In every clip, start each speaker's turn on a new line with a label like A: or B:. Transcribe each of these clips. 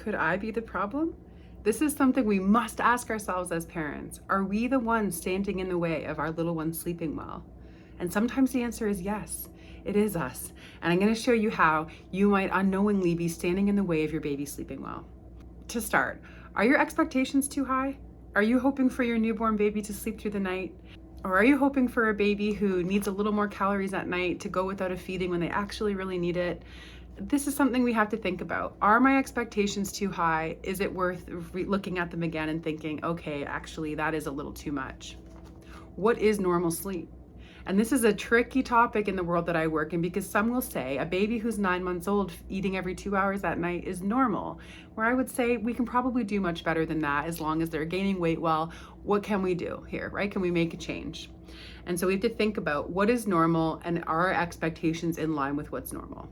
A: Could I be the problem? This is something we must ask ourselves as parents. Are we the ones standing in the way of our little ones sleeping well? And sometimes the answer is yes, it is us. And I'm going to show you how you might unknowingly be standing in the way of your baby sleeping well. To start, are your expectations too high? Are you hoping for your newborn baby to sleep through the night? Or are you hoping for a baby who needs a little more calories at night to go without a feeding when they actually really need it? This is something we have to think about. Are my expectations too high? Is it worth looking at them again and thinking, okay, actually, that is a little too much? What is normal sleep? And this is a tricky topic in the world that I work in, because some will say a baby who's 9 months old eating every 2 hours at night is normal, where I would say we can probably do much better than that as long as they're gaining weight well. What can we do here, right? Can we make a change? And so we have to think about what is normal and are our expectations in line with what's normal.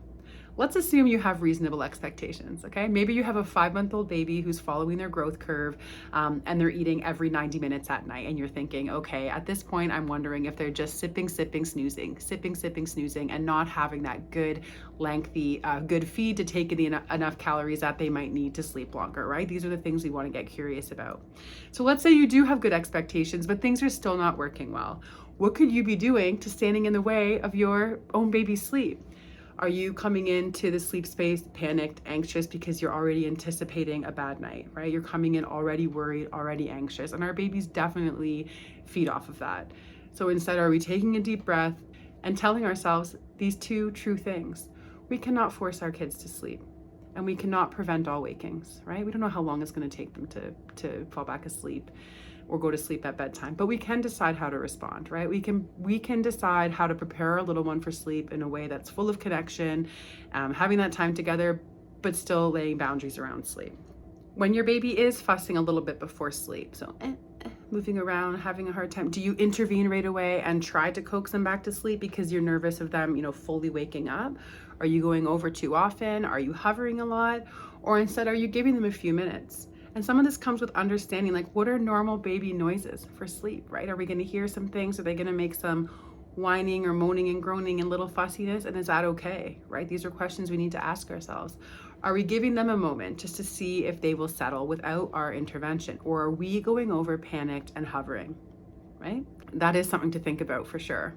A: Let's assume you have reasonable expectations, okay? Maybe you have a 5-month-old baby who's following their growth curve, and they're eating every 90 minutes at night, and you're thinking, okay, at this point, I'm wondering if they're just sipping, snoozing, and not having that good, lengthy, good feed to take in enough calories that they might need to sleep longer, right? These are the things we want to get curious about. So let's say you do have good expectations, but things are still not working well. What could you be doing to standing in the way of your own baby's sleep? Are you coming into the sleep space panicked, anxious because you're already anticipating a bad night, right? You're coming in already worried, already anxious, and our babies definitely feed off of that. So instead, are we taking a deep breath and telling ourselves these two true things? We cannot force our kids to sleep, and we cannot prevent all wakings, right? We don't know how long it's going to take them to fall back asleep or go to sleep at bedtime, but we can decide how to respond, right? We can decide how to prepare our little one for sleep in a way that's full of connection, having that time together, but still laying boundaries around sleep. When your baby is fussing a little bit before sleep, so moving around, having a hard time, do you intervene right away and try to coax them back to sleep because you're nervous of them, fully waking up? Are you going over too often? Are you hovering a lot? Or instead, are you giving them a few minutes? And some of this comes with understanding, like, what are normal baby noises for sleep, right? Are we going to hear some things? Are they going to make some whining or moaning and groaning and little fussiness? And is that okay, right? These are questions we need to ask ourselves. Are we giving them a moment just to see if they will settle without our intervention? Or are we going over panicked and hovering, right? That is something to think about for sure.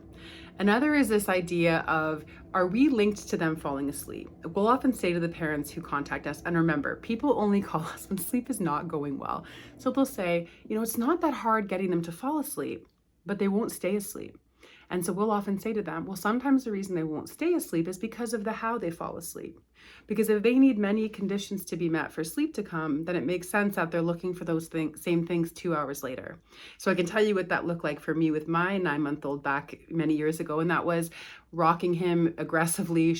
A: Another is this idea of, are we linked to them falling asleep? We'll often say to the parents who contact us, and remember, people only call us when sleep is not going well. So they'll say, it's not that hard getting them to fall asleep, but they won't stay asleep. And so we'll often say to them, well, sometimes the reason they won't stay asleep is because of the how they fall asleep. Because if they need many conditions to be met for sleep to come, then it makes sense that they're looking for those same things 2 hours later. So I can tell you what that looked like for me with my 9-month-old back many years ago. And that was rocking him aggressively,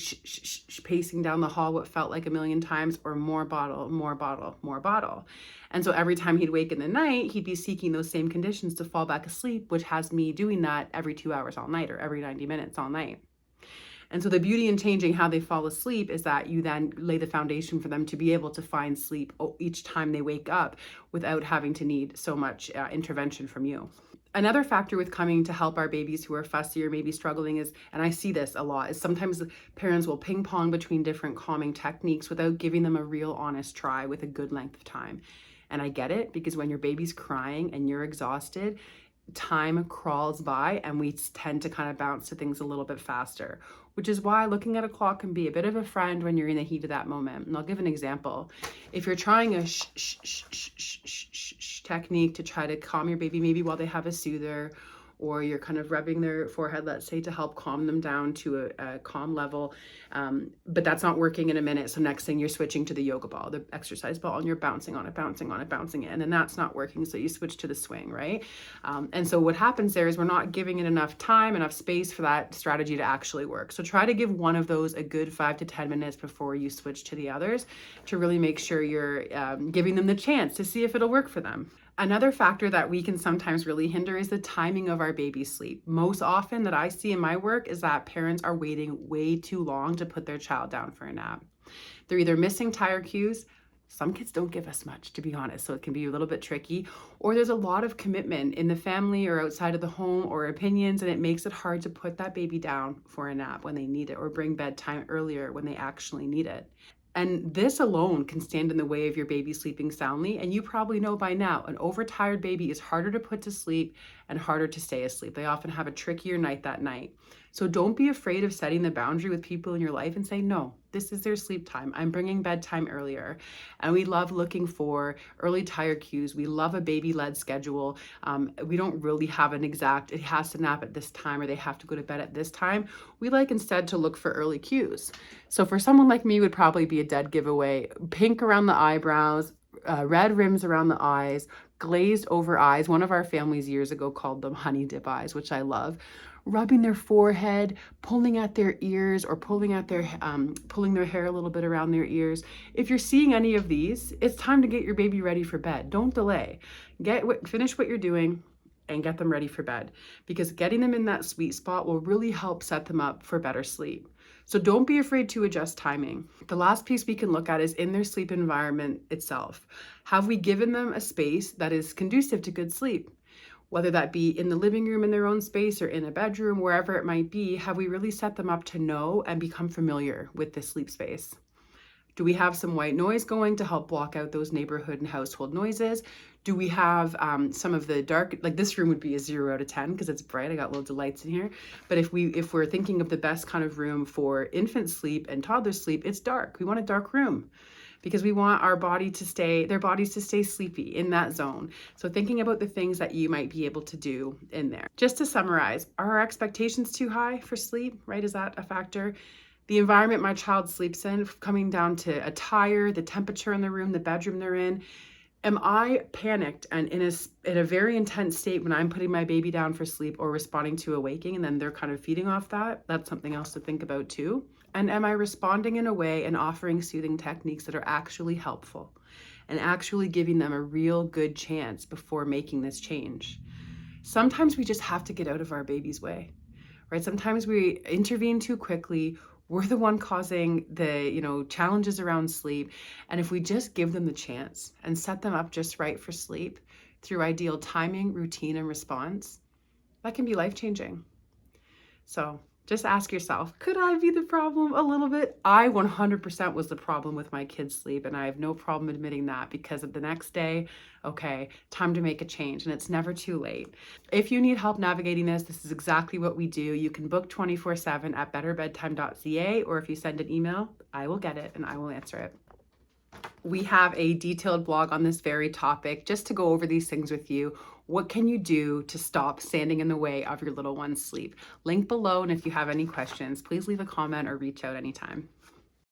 A: pacing down the hall what felt like a million times, or more bottle, more bottle, more bottle. And so every time he'd wake in the night, he'd be seeking those same conditions to fall back asleep, which has me doing that every 2 hours all night, or every 90 minutes all night. And so the beauty in changing how they fall asleep is that you then lay the foundation for them to be able to find sleep each time they wake up without having to need so much intervention from you. Another factor with coming to help our babies who are fussy or maybe struggling is, and I see this a lot, is sometimes parents will ping pong between different calming techniques without giving them a real honest try with a good length of time. And I get it, because when your baby's crying and you're exhausted, time crawls by and we tend to kind of bounce to things a little bit faster, which is why looking at a clock can be a bit of a friend when you're in the heat of that moment. And I'll give an example. If you're trying a technique to try to calm your baby, maybe while they have a soother, or you're kind of rubbing their forehead, let's say, to help calm them down to a calm level. But that's not working in a minute. So next thing, you're switching to the yoga ball, the exercise ball, and you're bouncing on it, bouncing on it, bouncing it. And then that's not working. So you switch to the swing, right? And so what happens there is we're not giving it enough time, enough space for that strategy to actually work. So try to give one of those a good 5 to 10 minutes before you switch to the others, to really make sure you're giving them the chance to see if it'll work for them. Another factor that we can sometimes really hinder is the timing of our baby's sleep. Most often that I see in my work is that parents are waiting way too long to put their child down for a nap. They're either missing tire cues. Some kids don't give us much, to be honest, so it can be a little bit tricky. Or there's a lot of commitment in the family or outside of the home, or opinions, and it makes it hard to put that baby down for a nap when they need it, or bring bedtime earlier when they actually need it. And this alone can stand in the way of your baby sleeping soundly. And you probably know by now, an overtired baby is harder to put to sleep and harder to stay asleep. They often have a trickier night that night. So don't be afraid of setting the boundary with people in your life and say, no, this is their sleep time. I'm bringing bedtime earlier. And we love looking for early tired cues. We love a baby-led schedule. We don't really have an exact, it has to nap at this time or they have to go to bed at this time. We like instead to look for early cues. So for someone like me, would probably be a dead giveaway. Pink around the eyebrows, red rims around the eyes, glazed over eyes. One of our families years ago called them honey dip eyes, which I love. Rubbing their forehead, pulling at their ears, or pulling their hair a little bit around their ears. If you're seeing any of these, it's time to get your baby ready for bed. Don't delay. Finish what you're doing and get them ready for bed, because getting them in that sweet spot will really help set them up for better sleep. So don't be afraid to adjust timing. The last piece we can look at is in their sleep environment itself. Have we given them a space that is conducive to good sleep? Whether that be in the living room in their own space or in a bedroom, wherever it might be, have we really set them up to know and become familiar with this sleep space? Do we have some white noise going to help block out those neighborhood and household noises? Do we have some of the dark, like this room would be a 0 out of 10 because it's bright. I got loads of lights in here. But if we're thinking of the best kind of room for infant sleep and toddler sleep, it's dark. We want a dark room, because we want their bodies to stay sleepy in that zone. So thinking about the things that you might be able to do in there. Just to summarize, are our expectations too high for sleep, right? Is that a factor? The environment my child sleeps in, coming down to attire, the temperature in the room, the bedroom they're in. Am I panicked and in a very intense state when I'm putting my baby down for sleep or responding to a waking, and then they're kind of feeding off that? That's something else to think about too. And am I responding in a way and offering soothing techniques that are actually helpful and actually giving them a real good chance before making this change? Sometimes we just have to get out of our baby's way, right? Sometimes we intervene too quickly. We're the one causing the, challenges around sleep. And if we just give them the chance and set them up just right for sleep through ideal timing, routine, and response, that can be life-changing. So just ask yourself, could I be the problem a little bit? I 100% was the problem with my kids' sleep, and I have no problem admitting that, because of the next day, okay, time to make a change, and it's never too late. If you need help navigating this is exactly what we do. You can book 24/7 at betterbedtime.ca, or if you send an email, I will get it and I will answer it. We have a detailed blog on this very topic just to go over these things with you. What can you do to stop standing in the way of your little one's sleep? Link below, and if you have any questions, please leave a comment or reach out anytime.